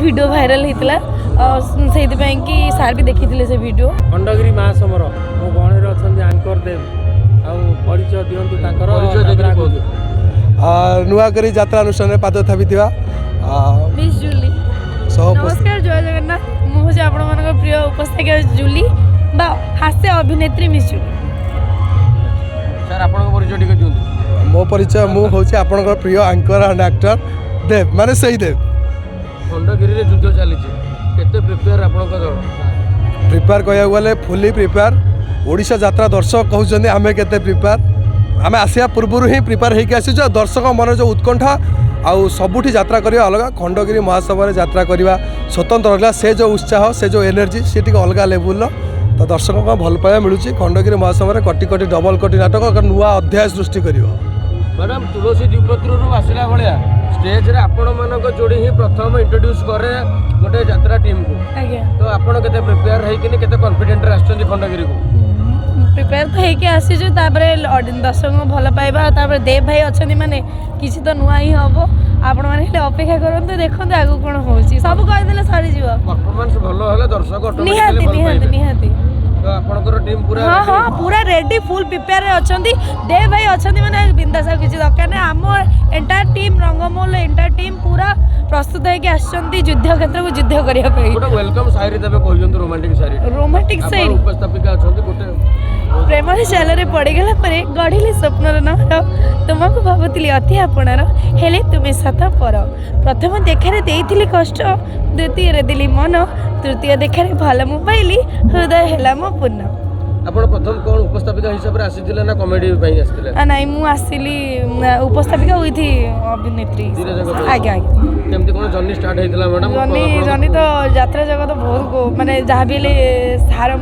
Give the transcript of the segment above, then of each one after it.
Video viral होता से कि सार भी देखी से वीडियो खंडगिरी महासमर मो गणेर अच्छा आंकर देव परिचय दिंतु नुआकरी यात्रा अनुष्ठान पाद थापी मिस जूली नमस्कार जय जगन्नाथ मुझे आपण प्रिय उपस्थापिका जूली बा हास्य अभिनेत्री मिस जूली सर आपन परिचय टिके दियंतु मो परिचय मु होछि आपनकर प्रिय एंकर एंड एक्टर देव माने सही देव खंडगिरी रे युद्ध चली केते प्रिपेयर आपनकर दल प्रिपेयर कहया गले फुली प्रिपेयर ओडिशा यात्रा दर्शक कहउछन्ते आमे केते प्रिपेयर आमे आसिया पूर्वरु ही प्रिपेयर हेकि आसी जो दर्शक मन जो उत्कंठा आउ सबुठी यात्रा करिया अलग खंडगिरी महासभा यात्रा करिया स्वतंत्र रहला से जो उत्साह से जो एनर्जी से टिके अलग लेवल तो दर्शक को भल पाया मिलूँ खंडगिरी महासभा कोटी कोटी डबल कोटी नाटक नुआ अध्याय सृष्टि कर मैडम तुलसी द्विपत्र आसला भाया स्टेज रे आपण मानक जोड़ी ही प्रथम इंट्रोड्यूस करे गोटे यात्रा टीम को तो आपण केते प्रिपेयर है कि केते कॉन्फिडेंट आछन खंडगिरी को प्रिपेयर तो होके आसीजु तापरे दर्शक भल पाइबा तापरे देव भाई अछनी माने किछि तो नुआ ही हबो आपण माने अपेक्षा करंतु देखंतु आगु कोन होउची सब कहि देले सारी जीव परफॉर्मेंस भलो हले दर्शक निहाती निहाती निहाती तो आपनकर टीम पूरा हां हां पूरा रेडी फुल प्रिपेयर अछंती देव भाई अछंती माने बिंदास किछि दरकार नै हमर entire team Rangmahal entire team पूरा प्रस्तुत है कि आछंती युद्ध क्षेत्र को युद्ध करिया पे गोटे वेलकम शायरी तबे कहिजंतु रोमांटिक शायरी उपस्थापिका अछंती गोटे प्रेम चाल पड़गला गढ़ी स्वप्नर नहर तुमको भावुली अति आपणार हेले तुम्हें सत पर प्रथम देखार देइथिली कष्ट द्वितीय दिली मन तृतीय देखार भल मु पाइली हृदय हेला मो पूर्ण आपण प्रथम कोन उपस्थापिका हिसाब रे आसीथिले ना कॉमेडी पई आसीथिले नाही मु आसीली उपस्थापिका होई थी अभिनेत्री आगे आगे केमती कोन जर्नी स्टार्ट हेतिला मैडम जर्नी तो यात्रा जगत बहुत माने जहाँ भी सार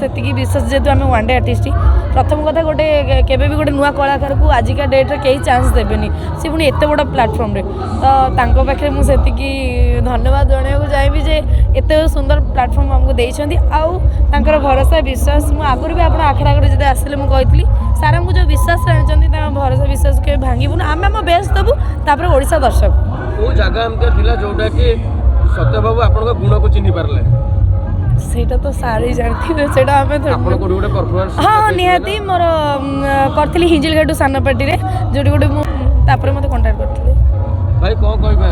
सेतिकी विशेष जेतु आम वन डे आर्टिस्ट प्रथम कथा गोटे केबे भी गोटे नुआ कलाकार को आजिका डेट रे कई चांस देबेनी से पुणी एते बड़ प्लेटफॉर्म रे तो तांको पाखे मुझे धन्यवाद जणाइबा चाहिए जे एते सुंदर प्लेटफॉर्म हमको देइछंती आउ तांकर भरोसा विश्वास मु आगुर भी आपण आखड़ा आखड़ा जदि आसिले मु कहितली सार हमको जो विश्वास आनिछंती ता भरोसा विश्वास के भांगीबुन आमे हम बेस्ट देबु तापर ओडिशा दर्शक ओ जगह हमके थिला जोटा कि सत्य बाबू आपण गुण को चिन्हि पारले सेटा तो सारी जानथि सेटा हमें आपण कोडी गोटे परफॉर्मेंस हां निहाती मोर करथली हिंजिलघाटू सान पार्टी रे जोडी गोटे मु तापर मते कांटेक्ट करथले भाई कोन कहबे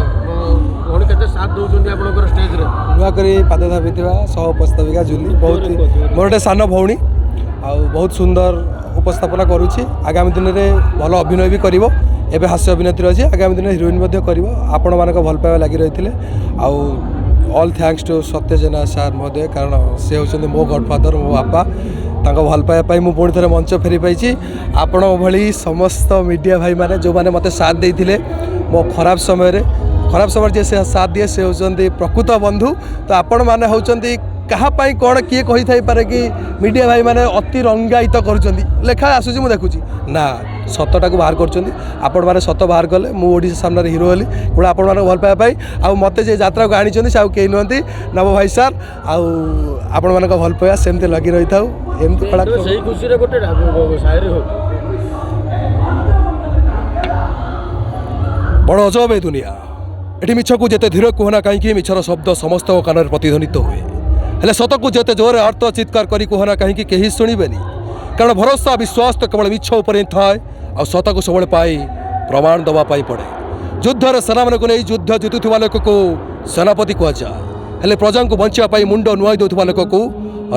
कोन केते साथ दोउछंती आपनकर स्टेज रे नुआ करी पाद थापिथिबा सह उपस्थापिका जुली बहुत मोर गोटे सान भौणी आ बहुत सुंदर उपस्थापना करूछि आगामी दिन रे भल अभिनय भी करिवो एबे हास्य अभिनेत्री अछि आगामी दिन हिरोइन मध्ये करिवो आपण मानक भल पाइबा लागि रहिथिले आ ऑल थैंक्स टू सत्य जेना सार महोदय कारण से होचंदी मो गॉडफादर मो बापा तांको भल पाइबा पाई मु पुणी थरे मंच फेरी पाइछि आपण भली समस्त मीडिया भाई माने जो माने मते साथ देइथिले मो खराब समय जे से साथ दिए से होचंदी प्रकृत बंधु तो आपण माने होचंदी कहा पाई कौन किए कही थाई पारे कि मीडिया भाई माने अति रंगायित करुचंदी लेखा आसुची मु देखुची ना सतटा को बाहर करुचंदी आपण माने सत बाहर कले मु ओडिशा सामने हिरो हली गुड़ा आपण माने भल पाइबा पाई आ मते जे यात्रा को आनिचंदी से केही नहंती नव भाई सर आपण माने भल पाइबा सेमते लगी रही थाउ एमती पड़ा सही खुशी रे गोटे शायरी हो बड़ अजब ए दुनिया एठी मिछ को जेते धीरे कहना कहीं मिछर शब्द समस्त कान प्रतिध्वनित हुए हेले सत को जेते जोरे अर्थ चित्कार करी कहना कहीं केही शुणिबेनी कारण भरोसा विश्वास तो केवल मिछ उपर थाए आ सत को सब पाई प्रमाण दवा पाई पड़े युद्ध सेना मान को नहीं युद्ध जितुवा लोक को सेनापति कह जाए हेले प्रजा को बंचाई मुंड नुआई दौथुवा लोक को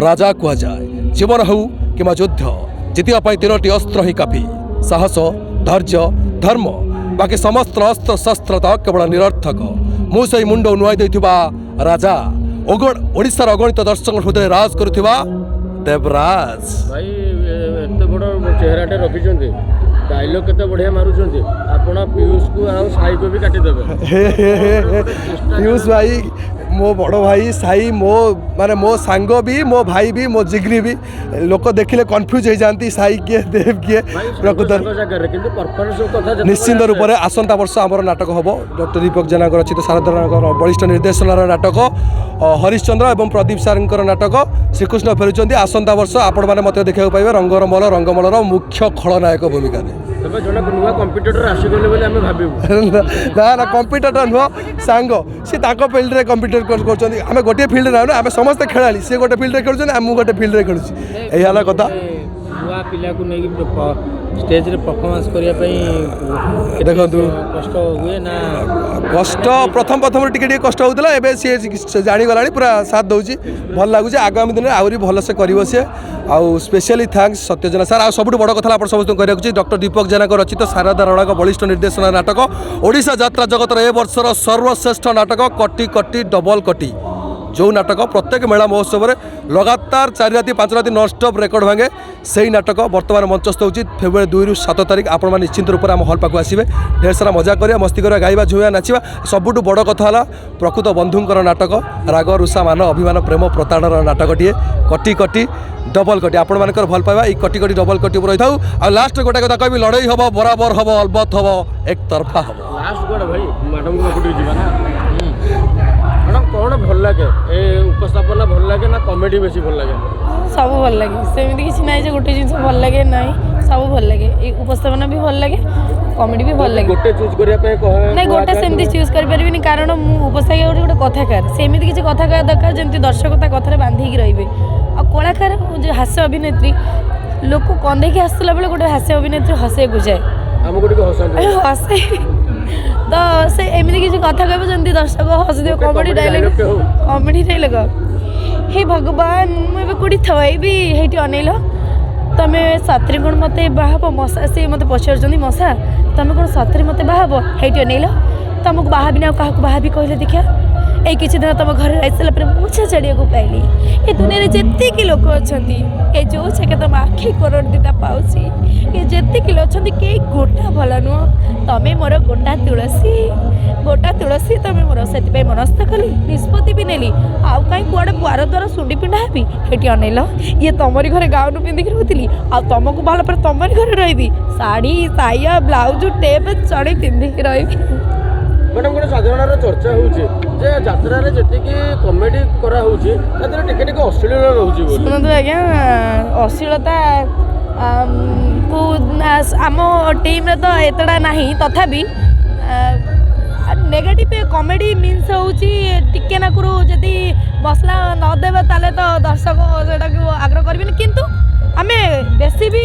राजा कह जाए जीवन हो कि युद्ध जितिया तीनोटी अस्त्र ही काफी साहस धैर्य धर्म बाकी समस्त अस्त्र शस्त्र तो केवल निरर्थक मुझे मुंड नुआई देथिबा राजा ओडिशार अगणित दर्शक हृदय राज करुथिबा देवराज भाई एते बड़ चेहराटे रखिछन्ते डायलॉग केते बढ़िया मारुछन्ते आपण पीयूष को आ साई को भी काटी देबे पीयूष भाई मो बड़ भाई साई मो माने मो सांग भी मो भाई भी मो जिगरी भी लोक देखिले कन्फ्यूज हो जाती साई किए देव किए प्रकृत निश्चिंत रूप से आसंता वर्ष आमर नाटक हम डॉक्टर दीपक जेना रचित सारदा बलिष्ठ निर्देशनार नाटक हरिश्चंद्र और प्रदीप सार नाटक श्रीकृष्ण फेरुंट आसंता वर्ष आपण मैंने मत देखा पाइबे रंगमलर मुख्य खलनायक भूमिका। ତେବେ ଜଣେ ନୂଆ କମ୍ପିଟିଟର ଆସିଗଲେ ବୋଲି ଆମେ ଭାବିବୁ। ନା ନା କମ୍ପିଟିଟର ନୁହଁ ସାଙ୍ଗ ସେ ତାଙ୍କ ଫିଲ୍ଡରେ କମ୍ପିଟିଟ କରୁଛନ୍ତି ଆମେ ଗୋଟିଏ ଫିଲ୍ଡରେ ନାହୁଁ ଆମେ ସମସ୍ତେ ଖେଳାଳି ସେ ଗୋଟେ ଫିଲ୍ଡରେ ଖେଳୁଛନ୍ତି ମୁଁ ଗୋଟେ ଫିଲ୍ଡରେ ଖେଳୁଛି ଏଇ ହେଲା କଥା। ନୂଆ ପିଲାକୁ ନେଇକି ଷ୍ଟେଜରେ ପରଫର୍ମାନ୍ସ କରିବା ପାଇଁ ଦେଖନ୍ତୁ କଷ୍ଟ ହୁଏ ନା? କଷ୍ଟ ପ୍ରଥମରୁ ଟିକେ ଟିକେ କଷ୍ଟ ହେଉଥିଲା ଏବେ ସିଏ ଜାଣିଗଲାଣି ପୁରା ସାଥ ଦେଉଛି ଭଲ ଲାଗୁଛି ଆଗାମୀ ଦିନରେ ଆହୁରି ଭଲସେ କରିବ ସିଏ ଆଉ ସ୍ପେଶିଆଲି ଥ୍ୟାଙ୍କ୍ସ ସତ୍ୟଜନା ସାର୍ ଆଉ ସବୁଠୁ ବଡ଼ କଥା ଆପଣ ସମସ୍ତଙ୍କୁ କରିବାକୁ ଡକ୍ଟର ଦୀପକ ଜେନାଙ୍କ ରଚିତ ଶାରଦା ରଣାଙ୍କ ବଳିଷ୍ଠ ନିର୍ଦ୍ଦେଶନା ନାଟକ ଓଡ଼ିଶା ଯାତ୍ରା ଜଗତର ଏ ବର୍ଷର ସର୍ବଶ୍ରେଷ୍ଠ ନାଟକ କଟି କଟି ଡବଲ କଟି ଯେଉଁ ନାଟକ ପ୍ରତ୍ୟେକ ମେଳା ମହୋତ୍ସବରେ ଲଗାତାର 4 ରାତି 5 ରାତି ନନ୍ଷ୍ଟପ୍ ରେକର୍ଡ ଭାଙ୍ଗେ ସେହି ନାଟକ ବର୍ତ୍ତମାନ ମଞ୍ଚସ୍ଥ ହେଉଛି ଫେବୃଆରୀ 2 ରୁ 7 ତାରିଖ ଆପଣମାନେ ନିଶ୍ଚିନ୍ତ ରୂପରେ ଆମ ହଲ୍ ପାଖକୁ ଆସିବେ ଢେର ସାରା ମଜା କରିବା ମସ୍ତି କରିବା ଗାଇବା ଝୁମିବା ନାଚିବା ସବୁଠୁ ବଡ଼ କଥା ହେଲା ପ୍ରକୃତ ବନ୍ଧୁଙ୍କର ନାଟକ ରାଗ ରୁଷା ମାନ ଅଭିମାନ ପ୍ରେମ ପ୍ରତାରଣର ନାଟକଟିଏ କଟି କଟି ଡବଲ କଟି ଆପଣମାନଙ୍କର ଭଲ ପାଇବା ଏଇ କଟି କଟି ଡବଲ କଟି ଉପରେ ରହିଥାଉ ଆଉ ଲାଷ୍ଟ ଗୋଟେ କଥା କହିବି ଲଢ଼େଇ ହେବ ବରାବର ହେବ ଅଲବତ ହେବ ଏକତରଫା ହେବ। ଲାଷ୍ଟ କୁଆଡ଼େ ଭାଇ ମ୍ୟାଡ଼ାମଙ୍କ ପାଖକୁ ଯିବା ନା ମ୍ୟାଡ଼ାମ୍ କ'ଣ ଭଲ ଲାଗେ ଏ ଉପସ୍ଥାପନା ଭଲ ଲାଗେ ନା କମେଡ଼ି ବେଶୀ ଭଲ ଲାଗେ? ସବୁ ଭଲ ଲାଗେ ସେମିତି କିଛି ନାହିଁ ଯେ ଗୋଟେ ଜିନିଷ ଭଲ ଲାଗେ ନାହିଁ ସବୁ ଭଲ ଲାଗେ ଏଇ ଉପସ୍ଥାପନା ବି ଭଲ ଲାଗେ କମେଡ଼ି ବି ଭଲ ଲାଗେ। ଗୋଟେ ଚୁଜ୍ କରିବା ପାଇଁ ନାଇଁ ଗୋଟେ ସେମିତି ଚୁଜ୍ କରିପାରିବିନି କାରଣ ମୁଁ ଉପସ୍ଥାପିକା ଗୋଟେ କଥାକାର ସେମିତି କିଛି କଥା କହିବା ଦରକାର ଯେମିତି ଦର୍ଶକ ତା କଥାରେ ବାନ୍ଧିକି ରହିବେ ଆଉ କଳାକାର ଯେଉଁ ହାସ୍ୟ ଅଭିନେତ୍ରୀ ଲୋକ କନ୍ଦେଇକି ଆସିଥିଲା ବେଳେ ଗୋଟେ ହାସ୍ୟ ଅଭିନେତ୍ରୀ ହସେଇବାକୁ ଯାଏ ଆମକୁ ଟିକେ ହସାନ୍ତୁ ହସେ ତ ସେ ଏମିତି କିଛି କଥା କହିବ ଯେମିତି ଦର୍ଶକ ହସିଦେବ କମେଡ଼ି ଡାଇଲଗ ହେ ଭଗବାନ ମୁଁ ଏବେ କୋଉଠି ଥଇବି ହେଇଠି ଅନେଇଲ ତମେ ସତରେ କ'ଣ ମୋତେ ବାହା ହେବ ମଶା ସେ ମୋତେ ପଚାରୁଛନ୍ତି ମଶା ତମେ କ'ଣ ସତରେ ମୋତେ ବାହା ହେବ ହେଇଠି ଅନେଇଲ ତମକୁ ବାହାବିନି ଆଉ କାହାକୁ ବାହାବି କହିଲେ ଦେଖିଆ ଏଇ କିଛି ଦିନ ତମ ଘରେ ଆସିଲା ପରେ ମୁଛା ଛାଡ଼ିବାକୁ ପାଇଲି ଏ ଦୁନିଆରେ ଯେତିକି ଲୋକ ଅଛନ୍ତି ଏ ଯେଉଁ ଛେକେ ତମ ଆଖି କରୋଡ଼ ଦିଟା ପାଉଛି ଏ ଯେତିକି ଅଛନ୍ତି କେହି ଗୋଟା ଭଲ ନୁହଁ ତମେ ମୋର ଗୋଟା ତୁଳସୀ ତମେ ମୋର ସେଥିପାଇଁ ମନସ୍ଥ କଲି ନିଷ୍ପତ୍ତି ବି ନେଲି ଆଉ କାହିଁ କୁଆଡ଼େ ପୁଆର ଦ୍ୱାରା ଶୁଣ୍ଡି ପିଣ୍ଡା ହେବି ଏଠି ଅନେଇଲ ଇଏ ତମରି ଘରେ ଗାଉନ ପିନ୍ଧିକି ରହୁଥିଲି ଆଉ ତମକୁ ଭଲ ପରେ ତମରି ଘରେ ରହିବି ଶାଢ଼ୀ ସାୟା ବ୍ଲାଉଜ ଟେପ୍ ଚଢ଼େଇ ପିନ୍ଧିକି ରହିବି। ମ୍ୟାଡ଼ାମ୍ ଗୋଟେ ସାଧାରଣର ଚର୍ଚ୍ଚା ହେଉଛି ଯେ ଯାତ୍ରାରେ ଯେତିକି କମେଡ଼ି କରାହେଉଛି ତା ଦେହରେ ଟିକେ ଟିକେ ଅଶ୍ଳୀଳ ରହୁଛି ବୋଲି। ଶୁଣନ୍ତୁ ଆଜ୍ଞା ଅଶ୍ଳୀଳତା ଆମ ଟିମ୍ରେ ତ ଏତେଟା ନାହିଁ ତଥାପି ନେଗେଟିଭ୍ କମେଡ଼ି ମିନ୍ସ ହେଉଛି ଟିକେ ନାକୁରୁ ଯଦି ମସଲା ନଦେବେ ତାହେଲେ ତ ଦର୍ଶକ ସେଇଟାକୁ ଆଗ୍ରହ କରିବେନି କିନ୍ତୁ ଆମେ ବେଶୀ ବି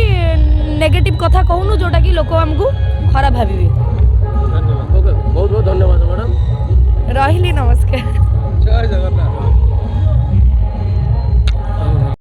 ନେଗେଟିଭ୍ କଥା କହୁନୁ ଯେଉଁଟାକି ଲୋକ ଆମକୁ ଖରାପ ଭାବିବେ। ଧନ୍ୟବାଦ ବହୁତ ବହୁତ ଧନ୍ୟବାଦ ମ୍ୟାଡ଼ାମ୍ ରହିଲି ନମସ୍କାର ଜୟ ଜଗନ୍ନାଥ।